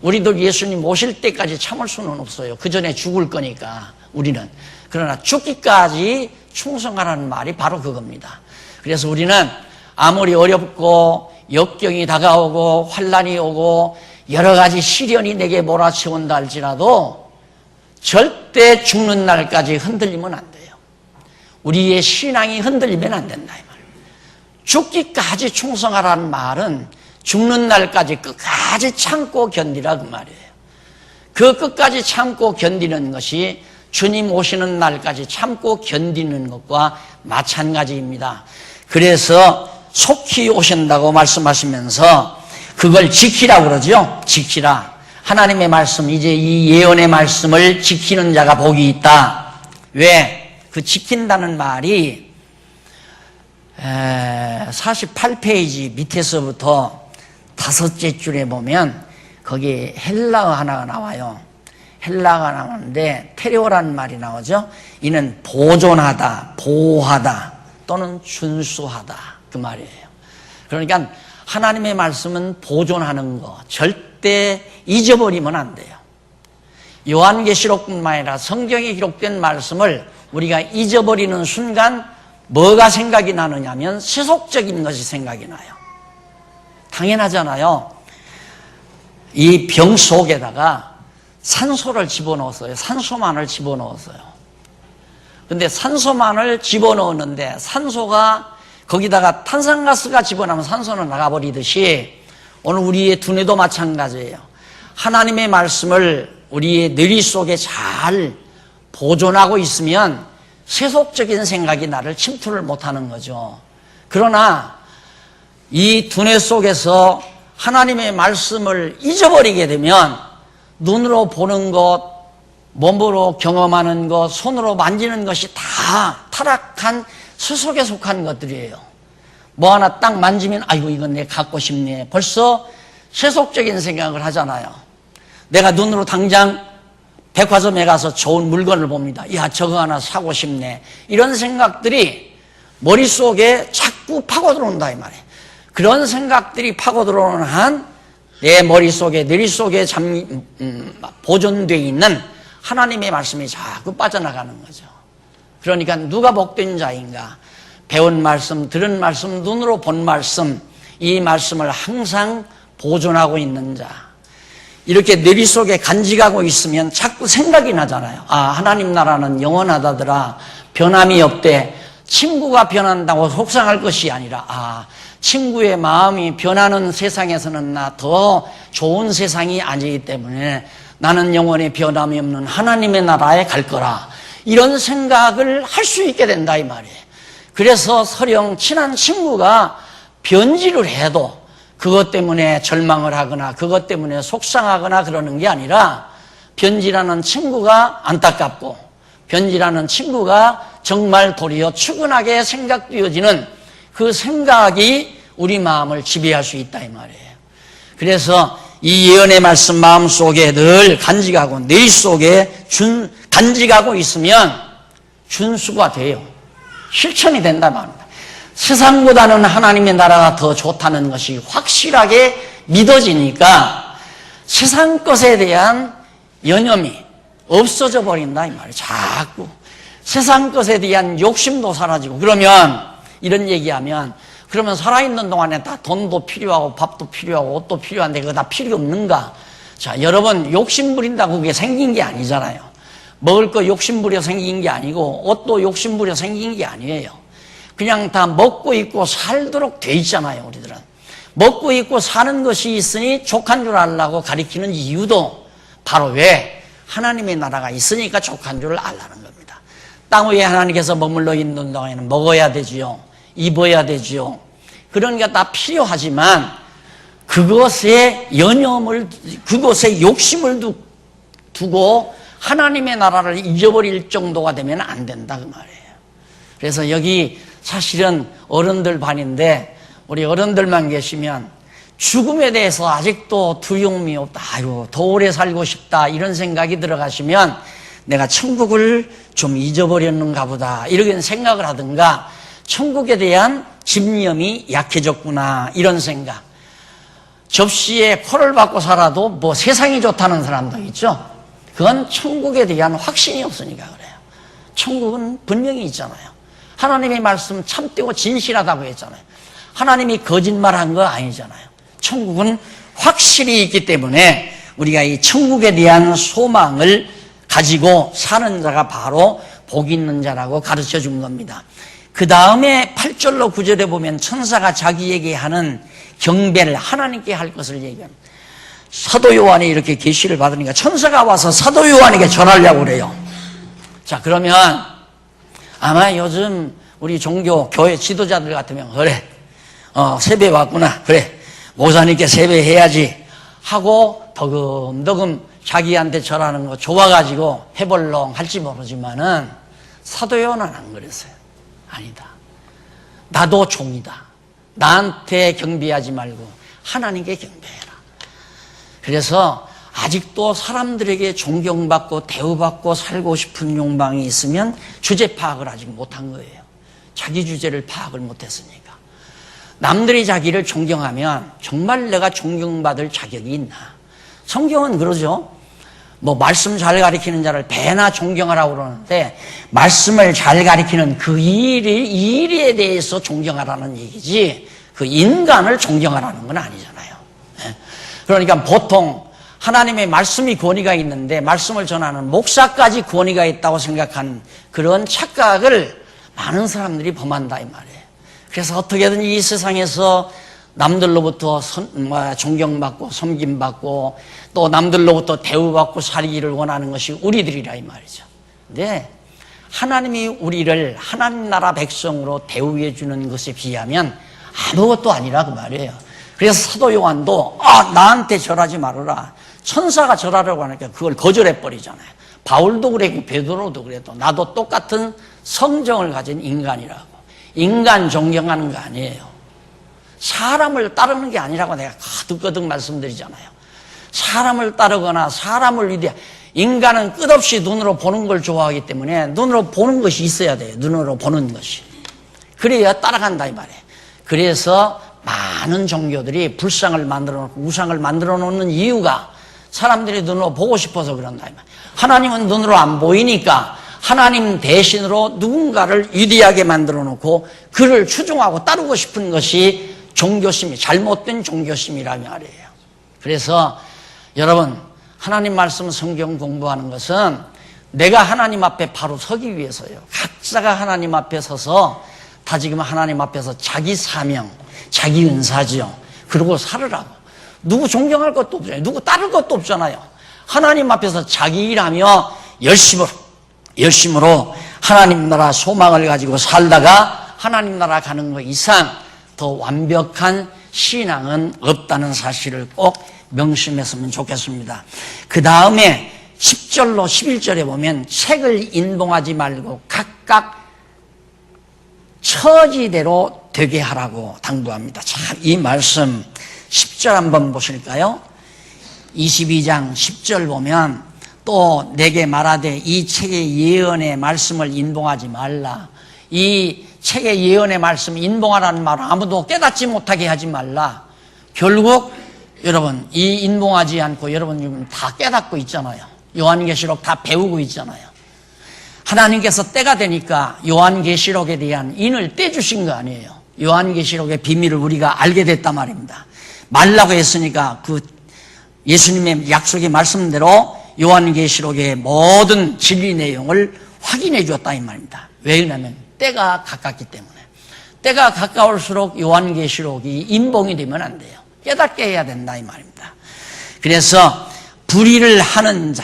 우리도 예수님 오실 때까지 참을 수는 없어요. 그 전에 죽을 거니까 우리는. 그러나 죽기까지 충성하라는 말이 바로 그겁니다. 그래서 우리는 아무리 어렵고 역경이 다가오고 환난이 오고 여러 가지 시련이 내게 몰아치운다 할지라도 절대 죽는 날까지 흔들리면 안 돼요. 우리의 신앙이 흔들리면 안 된다, 이 말이에요. 죽기까지 충성하라는 말은 죽는 날까지 끝까지 참고 견디라, 그 말이에요. 그 끝까지 참고 견디는 것이 주님 오시는 날까지 참고 견디는 것과 마찬가지입니다. 그래서 속히 오신다고 말씀하시면서 그걸 지키라고 그러죠. 지키라. 하나님의 말씀, 이제 이 예언의 말씀을 지키는 자가 복이 있다. 왜? 그 지킨다는 말이 48페이지 밑에서부터 5째 줄에 보면 거기에 헬라어 하나가 나와요. 헬라어가 나오는데 테레오라는 말이 나오죠. 이는 보존하다, 보호하다 또는 준수하다, 그 말이에요. 그러니까 하나님의 말씀은 보존하는 거, 절대 잊어버리면 안 돼요. 요한계시록뿐만 아니라 성경에 기록된 말씀을 우리가 잊어버리는 순간 뭐가 생각이 나느냐면 세속적인 것이 생각이 나요. 당연하잖아요. 이 병 속에다가 산소를 집어넣었어요. 산소만을 집어넣었어요. 근데 산소만을 집어넣었는데 산소가 거기다가 탄산가스가 집어넣으면 산소는 나가버리듯이 오늘 우리의 두뇌도 마찬가지예요. 하나님의 말씀을 우리의 뇌리 속에 잘 보존하고 있으면 세속적인 생각이 나를 침투를 못하는 거죠. 그러나 이 두뇌 속에서 하나님의 말씀을 잊어버리게 되면 눈으로 보는 것, 몸으로 경험하는 것, 손으로 만지는 것이 다 타락한 세속에 속한 것들이에요. 뭐 하나 딱 만지면 아이고 이건 내가 갖고 싶네. 벌써 세속적인 생각을 하잖아요. 내가 눈으로 당장 백화점에 가서 좋은 물건을 봅니다. 야, 저거 하나 사고 싶네. 이런 생각들이 머릿속에 자꾸 파고들어온다, 이 말이에요. 그런 생각들이 파고들어오는 한 내 머릿속에, 뇌리속에 보존되어 있는 하나님의 말씀이 자꾸 빠져나가는 거죠. 그러니까 누가 복된 자인가? 배운 말씀, 들은 말씀, 눈으로 본 말씀, 이 말씀을 항상 보존하고 있는 자, 이렇게 내비 속에 간직하고 있으면 자꾸 생각이 나잖아요. 아, 하나님 나라는 영원하다더라. 변함이 없대. 친구가 변한다고 속상할 것이 아니라, 아, 친구의 마음이 변하는 세상에서는 나 더 좋은 세상이 아니기 때문에 나는 영원히 변함이 없는 하나님의 나라에 갈 거라. 이런 생각을 할 수 있게 된다 이 말이에요. 그래서 설령 친한 친구가 변질을 해도 그것 때문에 절망을 하거나 그것 때문에 속상하거나 그러는 게 아니라 변질하는 친구가 안타깝고 변질하는 친구가 정말 도리어 추근하게 생각되어지는 그 생각이 우리 마음을 지배할 수 있다 이 말이에요. 그래서 이 예언의 말씀 마음속에 늘 간직하고 뇌 속에 간직하고 있으면 준수가 돼요. 실천이 된다 말입니다. 세상보다는 하나님의 나라가 더 좋다는 것이 확실하게 믿어지니까 세상 것에 대한 여념이 없어져 버린다 이 말이에요. 자꾸 세상 것에 대한 욕심도 사라지고. 그러면 이런 얘기하면 그러면 살아있는 동안에 다 돈도 필요하고 밥도 필요하고 옷도 필요한데 그거 다 필요 없는가? 자, 여러분 욕심 부린다고 그게 생긴 게 아니잖아요. 먹을 거 욕심 부려 생긴 게 아니고 옷도 욕심 부려 생긴 게 아니에요. 그냥 다 먹고 있고 살도록 돼 있잖아요. 우리들은 먹고 있고 사는 것이 있으니 족한 줄 알라고 가리키는 이유도 바로 왜? 하나님의 나라가 있으니까 족한 줄을 알라는 겁니다. 땅 위에 하나님께서 머물러 있는 동안에는 먹어야 되지요, 입어야 되지요. 그런 게 다 필요하지만 그것에 여념을, 그것에 욕심을 두고 하나님의 나라를 잊어버릴 정도가 되면 안 된다 그 말이에요. 그래서 여기 사실은 어른들 반인데 우리 어른들만 계시면 죽음에 대해서 아직도 두려움이 없다. 아유, 더 오래 살고 싶다. 이런 생각이 들어가시면 내가 천국을 좀 잊어버렸는가 보다. 이렇게 생각을 하든가 천국에 대한 집념이 약해졌구나. 이런 생각. 접시에 코를 박고 살아도 뭐 세상이 좋다는 사람도 있죠. 그건 천국에 대한 확신이 없으니까 그래요. 천국은 분명히 있잖아요. 하나님의 말씀 참되고 진실하다고 했잖아요. 하나님이 거짓말한 거 아니잖아요. 천국은 확실히 있기 때문에 우리가 이 천국에 대한 소망을 가지고 사는 자가 바로 복 있는 자라고 가르쳐 준 겁니다. 그 다음에 8절로 9절에 보면 천사가 자기에게 하는 경배를 하나님께 할 것을 얘기합니다. 사도 요한이 이렇게 계시를 받으니까 천사가 와서 사도 요한에게 전하려고 그래요. 자, 그러면 아마 요즘 우리 종교 교회 지도자들 같으면 그래, 세배 왔구나, 그래, 목사님께 세배해야지 하고 덕음덕음 자기한테 절하는 거 좋아가지고 해볼렁 할지 모르지만은 사도 요한은 안 그랬어요. 아니다. 나도 종이다. 나한테 경배하지 말고 하나님께 경배해라. 그래서 아직도 사람들에게 존경받고 대우받고 살고 싶은 욕망이 있으면 주제 파악을 아직 못한 거예요. 자기 주제를 파악을 못했으니까. 남들이 자기를 존경하면 정말 내가 존경받을 자격이 있나? 성경은 그러죠. 뭐 말씀 잘 가리키는 자를 배나 존경하라고 그러는데 말씀을 잘 가리키는 그 일에 대해서 존경하라는 얘기지 그 인간을 존경하라는 건 아니잖아요. 그러니까 보통 하나님의 말씀이 권위가 있는데 말씀을 전하는 목사까지 권위가 있다고 생각하는 그런 착각을 많은 사람들이 범한다 이 말이에요. 그래서 어떻게든 이 세상에서 남들로부터 존경받고 섬김받고 또 남들로부터 대우받고 살기를 원하는 것이 우리들이라 이 말이죠. 근데 하나님이 우리를 하나님 나라 백성으로 대우해 주는 것에 비하면 아무것도 아니라 그 말이에요. 그래서 사도 요한도 나한테 절하지 말아라. 천사가 절하라고 하니까 그걸 거절해 버리잖아요. 바울도 그랬고 베드로도 그랬고 나도 똑같은 성정을 가진 인간이라고. 인간 존경하는 거 아니에요. 사람을 따르는 게 아니라고 내가 거듭거듭 말씀드리잖아요. 사람을 따르거나 사람을 인간은 끝없이 눈으로 보는 걸 좋아하기 때문에 눈으로 보는 것이 있어야 돼요. 눈으로 보는 것이. 그래야 따라간다 이 말이에요. 그래서 많은 종교들이 불상을 만들어 놓고 우상을 만들어 놓는 이유가 사람들이 눈으로 보고 싶어서 그런다 이 말이에요. 하나님은 눈으로 안 보이니까 하나님 대신으로 누군가를 위대하게 만들어 놓고 그를 추종하고 따르고 싶은 것이 종교심이 잘못된 종교심이라는 말이에요. 그래서 여러분, 하나님 말씀 성경 공부하는 것은 내가 하나님 앞에 바로 서기 위해서요. 각자가 하나님 앞에 서서 다지금 하나님 앞에서 자기 사명, 자기 은사지요. 그러고 살으라고. 누구 존경할 것도 없잖아요. 누구 따를 것도 없잖아요. 하나님 앞에서 자기 일하며 열심으로 하나님 나라 소망을 가지고 살다가 하나님 나라 가는 것 이상 더 완벽한 신앙은 없다는 사실을 꼭 명심했으면 좋겠습니다. 그 다음에 10절로 11절에 보면 책을 인봉하지 말고 각각 처지대로 되게 하라고 당부합니다. 자, 이 말씀 10절 한번 보실까요? 22장 10절 보면 또 내게 말하되 이 책의 예언의 말씀을 인봉하지 말라. 이 책의 예언의 말씀 인봉하라는 말은 아무도 깨닫지 못하게 하지 말라. 결국 여러분 이 인봉하지 않고 여러분 지금 다 깨닫고 있잖아요. 요한계시록 다 배우고 있잖아요. 하나님께서 때가 되니까 요한계시록에 대한 인을 떼주신 거 아니에요. 요한계시록의 비밀을 우리가 알게 됐단 말입니다. 말라고 했으니까 그 예수님의 약속의 말씀대로 요한계시록의 모든 진리 내용을 확인해 주었다 이 말입니다. 왜냐하면 때가 가깝기 때문에. 때가 가까울수록 요한계시록이 인봉이 되면 안 돼요. 깨닫게 해야 된다 이 말입니다. 그래서 불의를 하는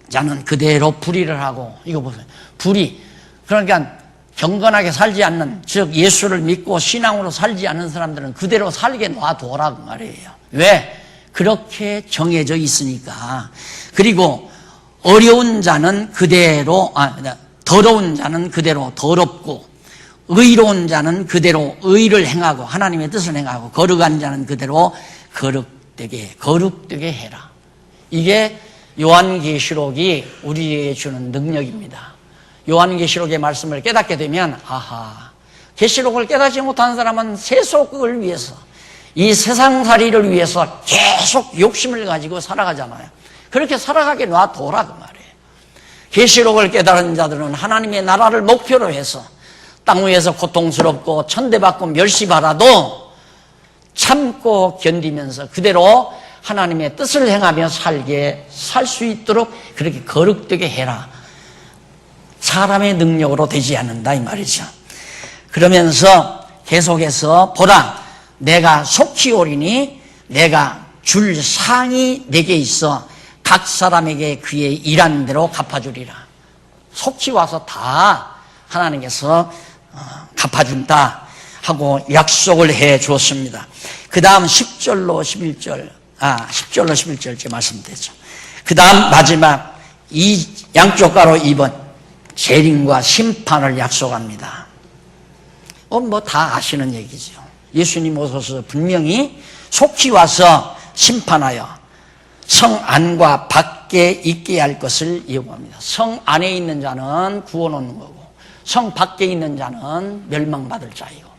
자는 그대로 불의를 하고, 이거 보세요. 불의. 그러니까 경건하게 살지 않는, 즉 예수를 믿고 신앙으로 살지 않는 사람들은 그대로 살게 놔두라고 말이에요. 왜? 그렇게 정해져 있으니까. 그리고 어려운 자는 그대로, 더러운 자는 그대로 더럽고, 의로운 자는 그대로 의를 행하고 하나님의 뜻을 행하고, 거룩한 자는 그대로 거룩되게 해라. 이게 요한계시록이 우리에게 주는 능력입니다. 요한계시록의 말씀을 깨닫게 되면 아하, 계시록을 깨닫지 못한 사람은 세속을 위해서, 이 세상살이를 위해서 계속 욕심을 가지고 살아가잖아요. 그렇게 살아가게 놔둬라 그 말이에요. 계시록을 깨달은 자들은 하나님의 나라를 목표로 해서 땅 위에서 고통스럽고 천대받고 멸시받아도 참고 견디면서 그대로 하나님의 뜻을 행하며 살 수 있도록 그렇게 거룩되게 해라. 사람의 능력으로 되지 않는다 이 말이죠. 그러면서 계속해서 보라, 내가 속히 오리니 내가 줄 상이 내게 있어 각 사람에게 그의 일한 대로 갚아주리라. 속히 와서 다 하나님께서 갚아준다 하고 약속을 해 주었습니다. 그 다음 10절로 11절째 말씀드렸죠. 그 다음 마지막 이 양쪽 가로 2번 재림과 심판을 약속합니다. 뭐 다 아시는 얘기죠. 예수님 오셔서 분명히 속히 와서 심판하여 성 안과 밖에 있게 할 것을 예고합니다. 성 안에 있는 자는 구원 얻는 거고 성 밖에 있는 자는 멸망받을 자이고,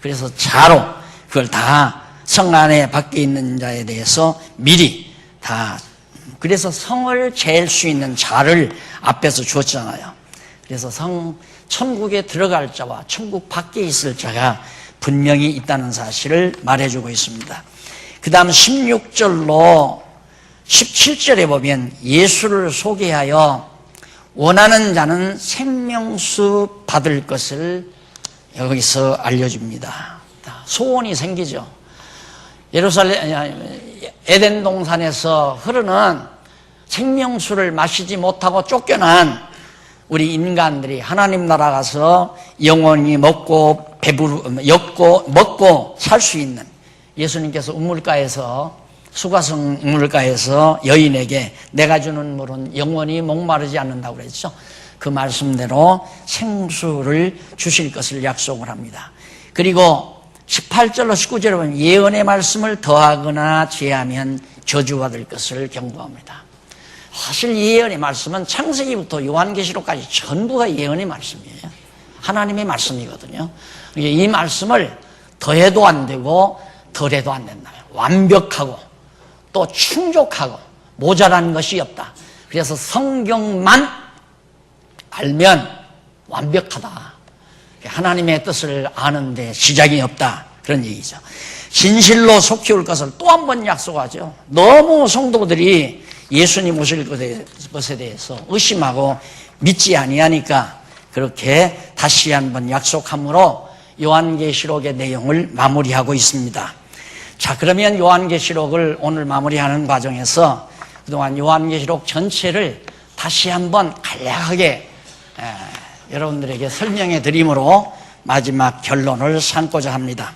그래서 자로 그걸 다 성 안에 밖에 있는 자에 대해서 미리 다, 그래서 성을 잴 수 있는 자를 앞에서 주었잖아요. 그래서 천국에 들어갈 자와 천국 밖에 있을 자가 분명히 있다는 사실을 말해주고 있습니다. 그 다음 16절로 17절에 보면 예수를 소개하여 원하는 자는 생명수 받을 것을 여기서 알려줍니다. 소원이 생기죠. 에덴 동산에서 흐르는 생명수를 마시지 못하고 쫓겨난 우리 인간들이 하나님 나라 가서 영원히 먹고 살 수 있는, 예수님께서 수가성 우물가에서 여인에게 내가 주는 물은 영원히 목마르지 않는다고 그랬죠. 그 말씀대로 생수를 주실 것을 약속을 합니다. 그리고 18절로 19절에 보면 예언의 말씀을 더하거나 제하면 저주받을 것을 경고합니다. 사실 예언의 말씀은 창세기부터 요한계시록까지 전부가 예언의 말씀이에요. 하나님의 말씀이거든요. 이 말씀을 더해도 안 되고 덜해도 안 된다. 완벽하고 또 충족하고 모자란 것이 없다. 그래서 성경만 알면 완벽하다. 하나님의 뜻을 아는데 지장이 없다. 그런 얘기죠. 진실로 속히 올 것을 또 한 번 약속하죠. 너무 성도들이 예수님 오실 것에 대해서 의심하고 믿지 아니하니까 그렇게 다시 한번 약속함으로 요한계시록의 내용을 마무리하고 있습니다. 자, 그러면 요한계시록을 오늘 마무리하는 과정에서 그동안 요한계시록 전체를 다시 한번 간략하게 여러분들에게 설명해 드림으로 마지막 결론을 삼고자 합니다.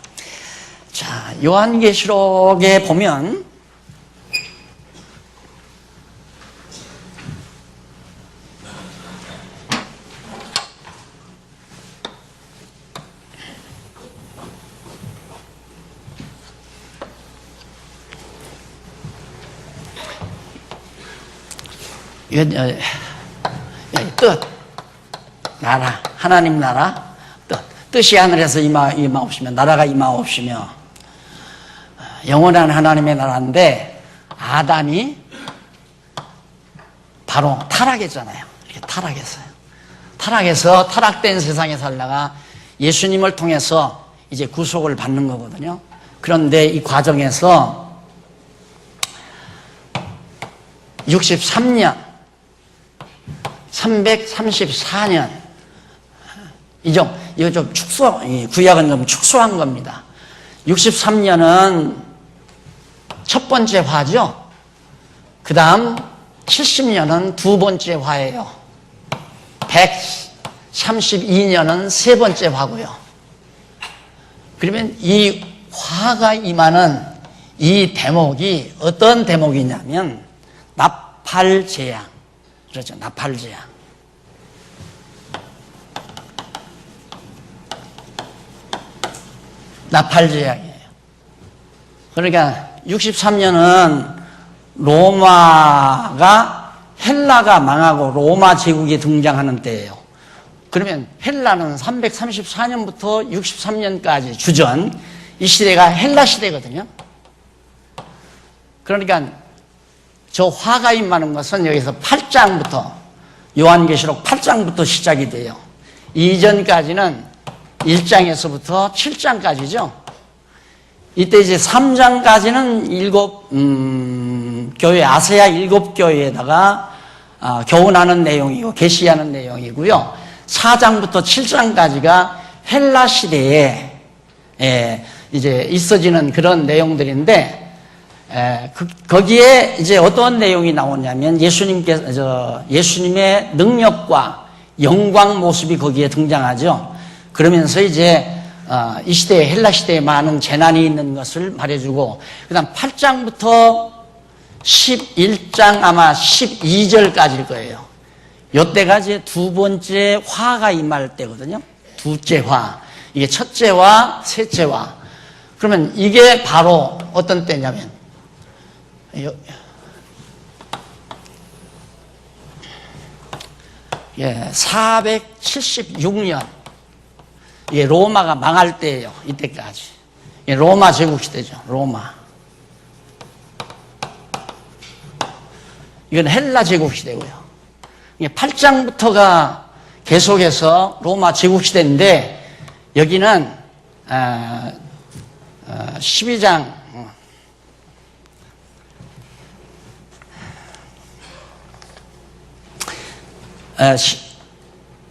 자, 요한계시록에 보면 뜻, 나라, 하나님 나라, 뜻이 하늘에서 임하옵시며 나라가 임하옵시며 영원한 하나님의 나라인데 아담이 바로 타락했잖아요. 이렇게 타락했어요. 타락해서 타락된 세상에 살다가 예수님을 통해서 이제 구속을 받는 거거든요. 그런데 이 과정에서 63년 334년 이거 좀 구약은 좀 축소한 겁니다. 63년은 첫 번째 화죠. 그 다음 70년은 두 번째 화예요. 132년은 세 번째 화고요. 그러면 이 화가 임하는 이 대목이 어떤 대목이냐면 나팔재앙. 그렇죠. 나팔재앙. 나팔재앙이에요. 그러니까 63년은 헬라가 망하고 로마 제국이 등장하는 때예요. 그러면 헬라는 334년부터 63년까지 주전 이 시대가 헬라 시대거든요. 그러니까 저 화가 임하는 것은 여기서 8장부터 요한계시록 8장부터 시작이 돼요. 이전까지는 1장에서부터 7장까지죠. 이때 이제 3장까지는 교회 아세아 7교회에다가 교훈하는 내용이고 계시하는 내용이고요. 4장부터 7장까지가 헬라 시대에 이제 있어지는 그런 내용들인데 거기에 이제 어떤 내용이 나오냐면 예수님의 능력과 영광 모습이 거기에 등장하죠. 그러면서 이제 이 시대에 헬라 시대에 많은 재난이 있는 것을 말해주고 그다음 8장부터 11장 아마 12절까지일 거예요. 이때가 이제 두 번째 화가 임할 때거든요. 두째 화. 이게 첫째 화, 셋째 화. 그러면 이게 바로 어떤 때냐면 476년 로마가 망할 때예요. 이때까지 로마 제국 시대죠. 로마. 이건 헬라 제국 시대고요. 8장부터가 계속해서 로마 제국 시대인데 여기는 12장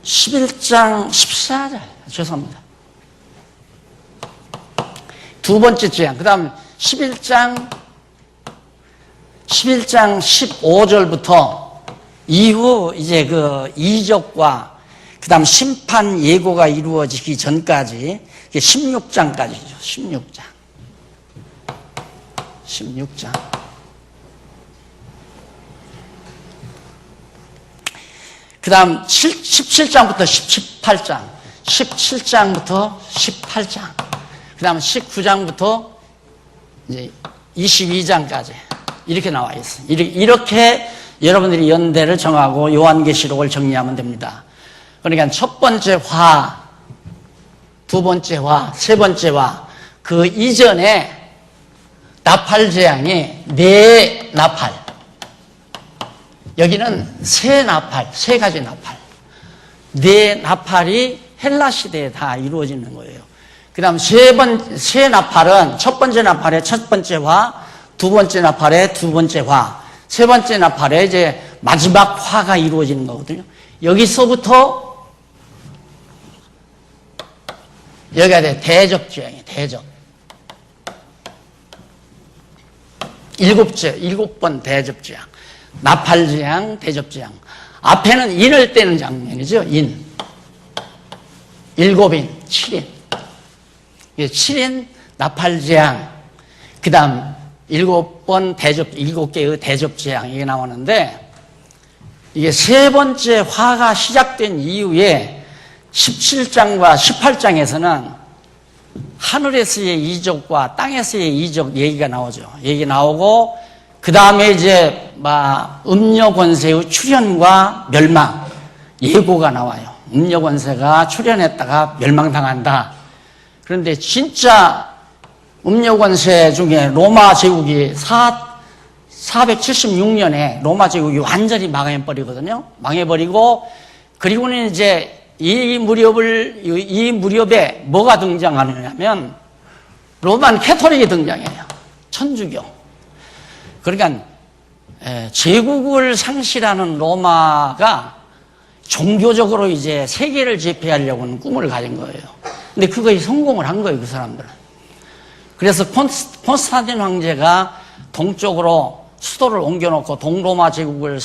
11장 14절 죄송합니다. 두 번째 재앙. 그 다음 11장 15절부터 이후 이제 그 이적과 그 다음 심판 예고가 이루어지기 전까지 16장까지죠. 16장. 그 다음 17장부터 18장, 17장부터 18장, 그 다음 19장부터 이제 22장까지 이렇게 나와 있어요. 이렇게 여러분들이 연대를 정하고 요한계시록을 정리하면 됩니다. 그러니까 첫 번째 화, 두 번째 화, 세 번째 화, 그 이전에 나팔 재앙이 네 나팔, 여기는 세 나팔, 세 가지 나팔, 네 나팔이 헬라 시대에 다 이루어지는 거예요. 그 다음 세 나팔은 첫 번째 나팔의 첫 번째 화, 두 번째 나팔의 두 번째 화, 세 번째 나팔에 이제 마지막 화가 이루어지는 거거든요. 여기서부터 여기가 대접재앙이에요. 대접. 일곱 번 대접재앙. 나팔재앙, 대접재앙. 앞에는 인을 떼는 장면이죠. 인. 7인, 7인. 7인 나팔재앙. 그 다음 7번 대접, 7개의 대접재앙. 이게 나오는데, 이게 세 번째 화가 시작된 이후에 17장과 18장에서는 하늘에서의 이적과 땅에서의 이적 얘기가 나오죠. 얘기 나오고, 그 다음에 이제 음녀 권세의 출현과 멸망 예고가 나와요. 음녀 권세가 출현했다가 멸망당한다. 그런데 진짜 음녀 권세 중에 로마 제국이 476년에 로마 제국이 완전히 망해버리거든요. 망해버리고, 그리고는 이제 이 무렵에 뭐가 등장하느냐면 로만 캐토릭이 등장해요. 천주교. 그러니까 제국을 상실하는 로마가 종교적으로 이제 세계를 제패하려고는 꿈을 가진 거예요. 근데 그거에 성공을 한 거예요, 그 사람들은. 그래서 콘스탄틴 황제가 동쪽으로 수도를 옮겨놓고 동로마 제국을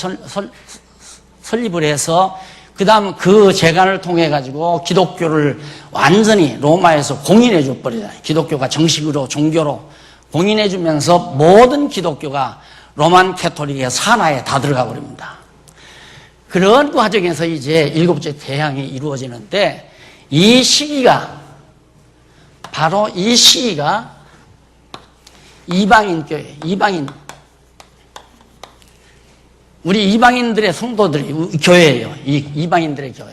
설립을 해서 그 다음 그 재간을 통해 가지고 기독교를 완전히 로마에서 공인해 줘 버리잖아요. 기독교가 정식으로 종교로 공인해 주면서 모든 기독교가 로만 캐토릭의 산하에 다 들어가 버립니다. 그런 과정에서 이제 7째 대항이 이루어지는데, 이 시기가 바로 이 시기가 이방인 교회, 우리 이방인들의 성도들이 교회예요. 이방인들의 교회.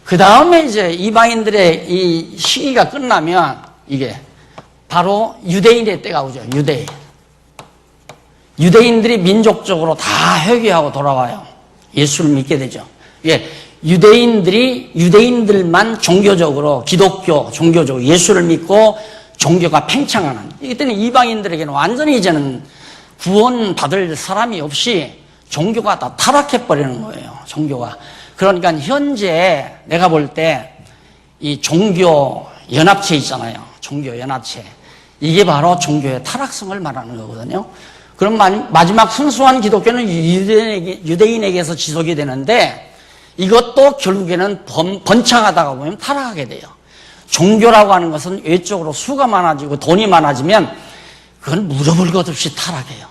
그 다음에 이제 이방인들의 이 시기가 끝나면 이게 바로 유대인의 때가 오죠. 유대인들이 민족적으로 다 회개하고 돌아와요. 예수를 믿게 되죠. 예, 유대인들만 종교적으로 기독교 종교적으로 예수를 믿고 종교가 팽창하는, 이때는 이방인들에게는 완전히 이제는 구원받을 사람이 없이 종교가 다 타락해버리는 거예요. 종교가. 그러니까 현재 내가 볼 때 이 종교 연합체 있잖아요. 종교 연합체. 이게 바로 종교의 타락성을 말하는 거거든요. 그럼 마지막 순수한 기독교는 유대인에게서 지속이 되는데, 이것도 결국에는 번창하다가 보면 타락하게 돼요. 종교라고 하는 것은 외적으로 수가 많아지고 돈이 많아지면 그건 무릎을 것 없이 타락해요.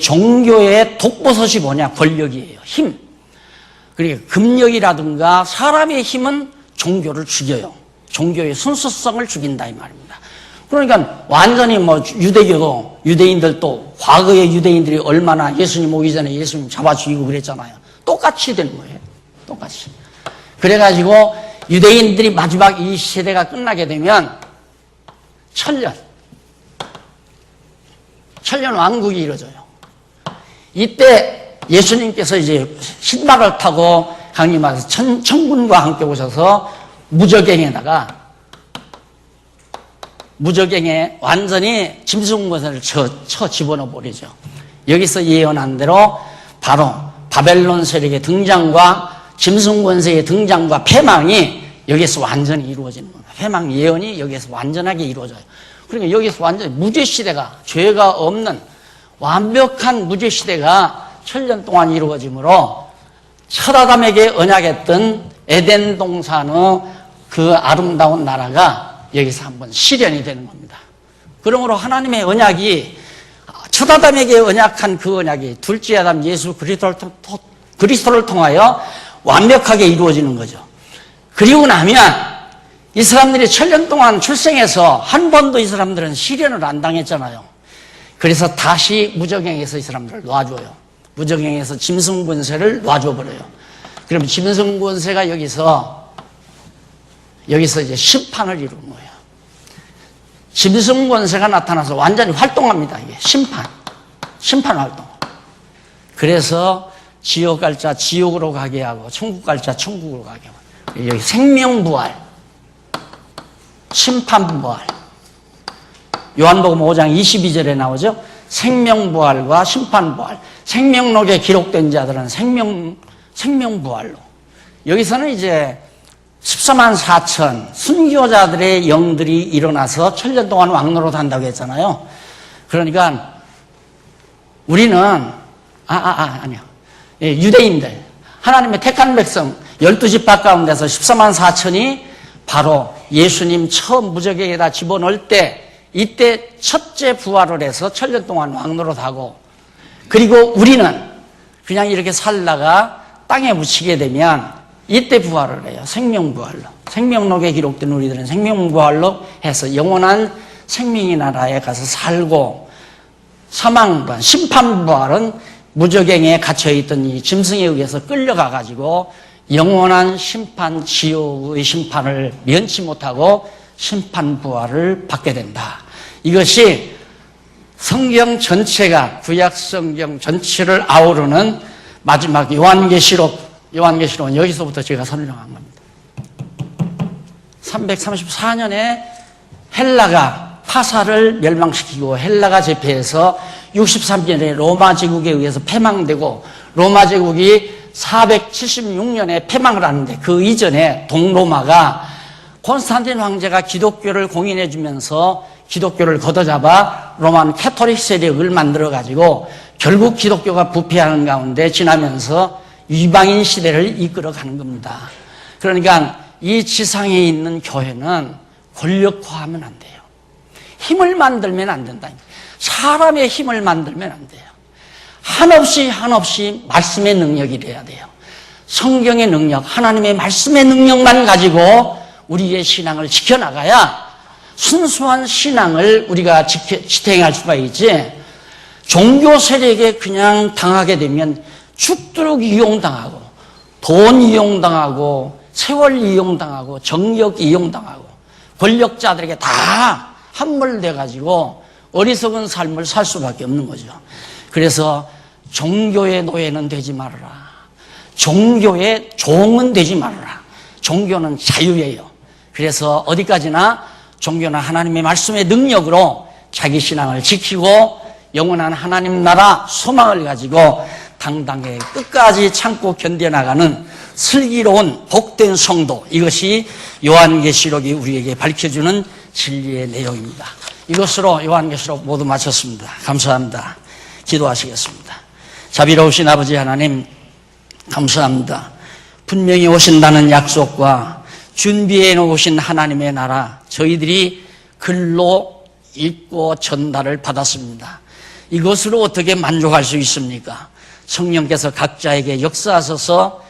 종교의 독버섯이 뭐냐? 권력이에요. 힘. 그러니까 금력이라든가 사람의 힘은 종교를 죽여요. 종교의 순수성을 죽인다 이 말입니다. 그러니까 완전히 유대교도, 유대인들도 과거의 유대인들이 얼마나 예수님 오기 전에 예수님 잡아 죽이고 그랬잖아요. 똑같이 되는 거예요. 똑같이. 그래가지고 유대인들이 마지막 이 세대가 끝나게 되면 천년 왕국이 이루어져요. 이때 예수님께서 이제 신발을 타고 강림하셔서 천군과 함께 오셔서 무저갱에 완전히 짐승권세를 쳐 집어넣어 버리죠. 여기서 예언한 대로 바로 바벨론 세력의 등장과 짐승권세의 등장과 패망이 여기서 완전히 이루어지는 겁니다. 패망 예언이 여기서 완전하게 이루어져요. 그러니까 여기서 완전히 무죄시대가, 죄가 없는 완벽한 무죄시대가 천년 동안 이루어지므로 첫 아담에게 언약했던 에덴 동산의 그 아름다운 나라가 여기서 한번 실현이 되는 겁니다. 그러므로 하나님의 언약이, 첫 아담에게 언약한 그 언약이 둘째 아담 예수 그리스도를 통하여 완벽하게 이루어지는 거죠. 그리고 나면 이 사람들이 천년 동안 출생해서 한 번도 이 사람들은 시련을 안 당했잖아요. 그래서 다시 무저갱에서 이 사람들을 놔줘요. 무저갱에서 짐승권세를 놔줘버려요. 그럼 짐승권세가 여기서 이제 심판을 이루는 거예요. 짐승권세가 나타나서 완전히 활동합니다. 이게 심판 활동. 그래서 지옥 갈 자 지옥으로 가게 하고 천국 갈 자 천국으로 가게 하고, 여기 생명부활. 심판부활. 요한복음 5장 22절에 나오죠. 생명부활과 심판부활. 생명록에 기록된 자들은 생명부활로. 여기서는 이제 14만 4천 순교자들의 영들이 일어나서 천년 동안 왕노릇 한다고 했잖아요. 그러니까 우리는 아니요. 예, 유대인들, 하나님의 택한 백성 12지파 가운데서 14만 4천이 바로 예수님 처음 무적에다 집어넣을 때 이때 첫째 부활을 해서 천년 동안 왕노릇하고, 그리고 우리는 그냥 이렇게 살다가 땅에 묻히게 되면 이때 부활을 해요. 생명부활로. 생명록에 기록된 우리들은 생명부활로 해서 영원한 생명의 나라에 가서 살고, 사망부활, 심판부활은 무적행에 갇혀있던 이 짐승에 의해서 끌려가가지고 영원한 심판, 지옥의 심판을 면치 못하고 심판부활을 받게 된다. 이것이 성경 전체가, 구약 성경 전체를 아우르는 마지막 요한계시록은 여기서부터 제가 설명한 겁니다. 334년에 헬라가 파사를 멸망시키고 헬라가 제패해서 63년에 로마 제국에 의해서 패망되고, 로마 제국이 476년에 패망을 하는데 그 이전에 동로마가 콘스탄틴 황제가 기독교를 공인해 주면서 기독교를 걷어잡아 로만 캐토릭 세력을 만들어 가지고 결국 기독교가 부패하는 가운데 지나면서 이방인 시대를 이끌어가는 겁니다. 그러니까 이 지상에 있는 교회는 권력화하면 안 돼요. 힘을 만들면 안 된다. 사람의 힘을 만들면 안 돼요. 한없이 말씀의 능력이 돼야 돼요. 성경의 능력, 하나님의 말씀의 능력만 가지고 우리의 신앙을 지켜나가야 순수한 신앙을 우리가 지탱할 수가 있지, 종교 세력에 그냥 당하게 되면 죽도록 이용당하고, 돈 이용당하고, 세월 이용당하고, 정력 이용당하고, 권력자들에게 다 함몰돼가지고 어리석은 삶을 살 수밖에 없는 거죠. 그래서 종교의 노예는 되지 말아라. 종교의 종은 되지 말아라. 종교는 자유예요. 그래서 어디까지나 종교는 하나님의 말씀의 능력으로 자기 신앙을 지키고 영원한 하나님 나라 소망을 가지고 당당히 끝까지 참고 견뎌나가는 슬기로운 복된 성도, 이것이 요한계시록이 우리에게 밝혀주는 진리의 내용입니다. 이것으로 요한계시록 모두 마쳤습니다. 감사합니다. 기도하시겠습니다. 자비로우신 아버지 하나님, 감사합니다. 분명히 오신다는 약속과 준비해 놓으신 하나님의 나라, 저희들이 글로 읽고 전달을 받았습니다. 이것으로 어떻게 만족할 수 있습니까? 성령께서 각자에게 역사하셔서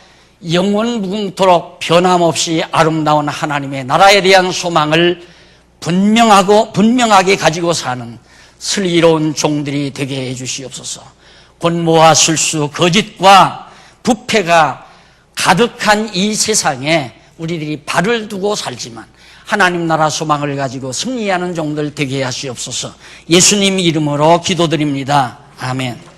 영원 무궁토록 변함없이 아름다운 하나님의 나라에 대한 소망을 분명하게 가지고 사는 슬기로운 종들이 되게 해주시옵소서. 권모와 술수, 거짓과 부패가 가득한 이 세상에 우리들이 발을 두고 살지만 하나님 나라 소망을 가지고 승리하는 종들 되게 하시옵소서. 예수님 이름으로 기도드립니다. 아멘.